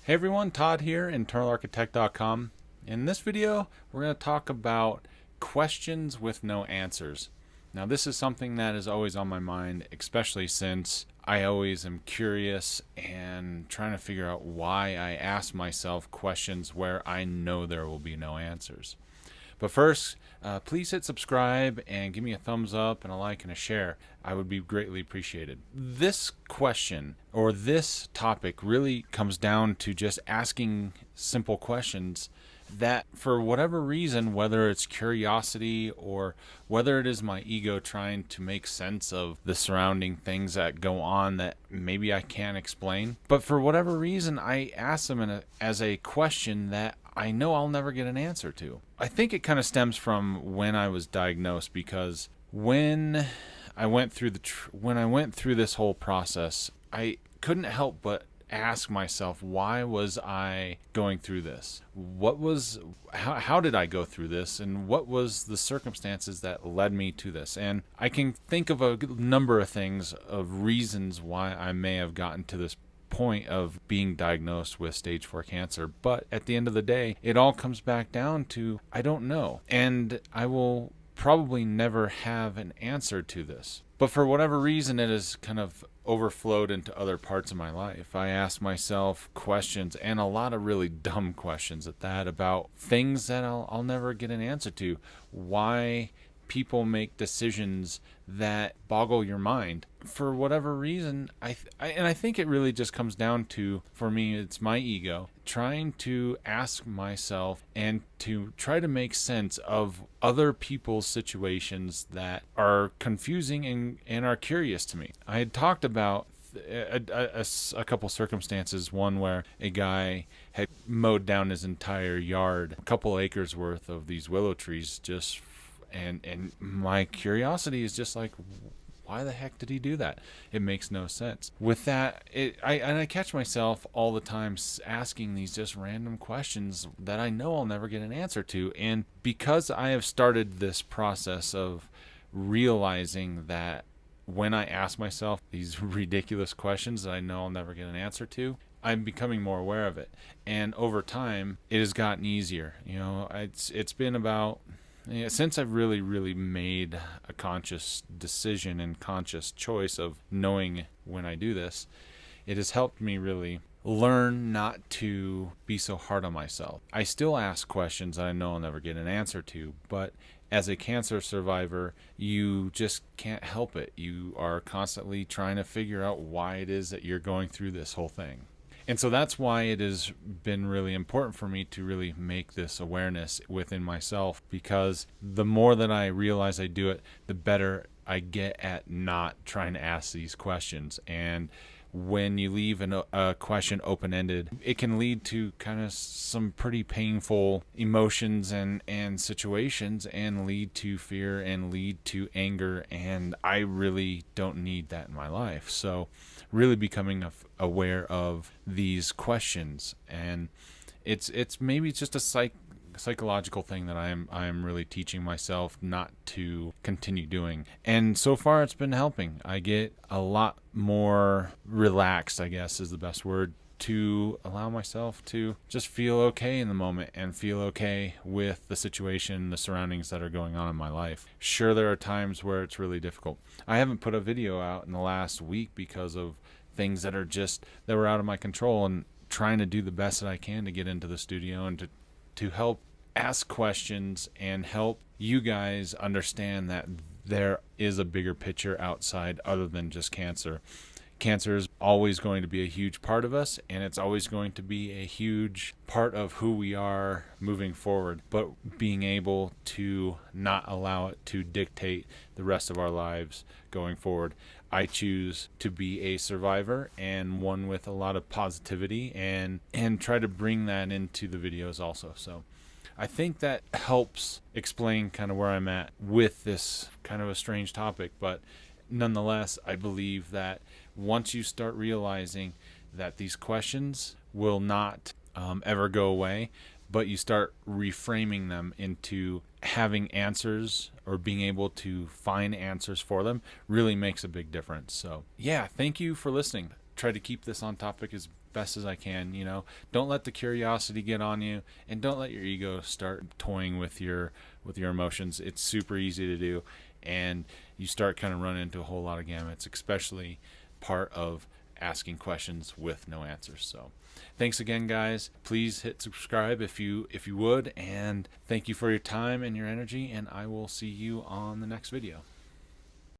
Hey everyone, Todd here, internalarchitect.com. In this video, we're going to talk about questions with no answers. Now, this is something that is always on my mind, especially since I always am curious and trying to figure out why I ask myself questions where I know there will be no answers. But first, please hit subscribe and give me a thumbs up and a like and a share. I would be greatly appreciated. This question or this topic really comes down to just asking simple questions that, for whatever reason, whether it's curiosity or whether it is my ego trying to make sense of the surrounding things that go on that maybe I can't explain, but for whatever reason, I ask them as a question that I know I'll never get an answer to. I think it kind of stems from when I was diagnosed, because when I went through this whole process, I couldn't help but ask myself, why was I going through this? How did I go through this, and what was the circumstances that led me to this? And I can think of a number of things, of reasons why I may have gotten to this point of being diagnosed with stage 4 cancer, but at the end of the day, it all comes back down to I don't know, and I will probably never have an answer to this. But for whatever reason, it has kind of overflowed into other parts of my life. I ask myself questions, and a lot of really dumb questions at that, about things that I'll never get an answer to. Why people make decisions that boggle your mind for whatever reason. I think it really just comes down to, for me, it's my ego trying to ask myself and to try to make sense of other people's situations that are confusing and are curious to me. I had talked about a couple circumstances, one where a guy had mowed down his entire yard, a couple acres worth of these willow trees, and my curiosity is just like, why the heck did he do that? It makes no sense. With that, I catch myself all the time asking these just random questions that I know I'll never get an answer to. And because I have started this process of realizing that when I ask myself these ridiculous questions that I know I'll never get an answer to, I'm becoming more aware of it. And over time, it has gotten easier. It's been about... since I've really made a conscious decision and conscious choice of knowing when I do this, it has helped me really learn not to be so hard on myself. I still ask questions that I know I'll never get an answer to, but as a cancer survivor, you just can't help it. You are constantly trying to figure out why it is that you're going through this whole thing. And so that's why it has been really important for me to really make this awareness within myself, because the more that I realize I do it, the better I get at not trying to ask these questions. And when you leave a question open-ended, it can lead to kind of some pretty painful emotions and situations, and lead to fear and lead to anger. And I really don't need that in my life. So really becoming aware of these questions, and it's maybe just a psychological thing that I am really teaching myself not to continue doing. And so far it's been helping. I get a lot more relaxed, I guess is the best word, to allow myself to just feel okay in the moment and feel okay with the situation, the surroundings that are going on in my life. Sure, there are times where it's really difficult. I haven't put a video out in the last week because of things that were out of my control, and trying to do the best that I can to get into the studio and to help ask questions and help you guys understand that there is a bigger picture outside other than just cancer. Cancer is always going to be a huge part of us, and it's always going to be a huge part of who we are moving forward, but being able to not allow it to dictate the rest of our lives going forward. I choose to be a survivor, and one with a lot of positivity, and try to bring that into the videos also. So I think that helps explain kind of where I'm at with this kind of a strange topic, but nonetheless, I believe that once you start realizing that these questions will not ever go away, but you start reframing them into having answers or being able to find answers for them, really makes a big difference. So yeah, thank you for listening. Try to keep this on topic as best as I can. You know, don't let the curiosity get on you, and don't let your ego start toying with your emotions. It's super easy to do, and you start kind of running into a whole lot of gamuts, especially part of asking questions with no answers. So thanks again, guys. Please hit subscribe if you would, and thank you for your time and your energy, and I will see you on the next video.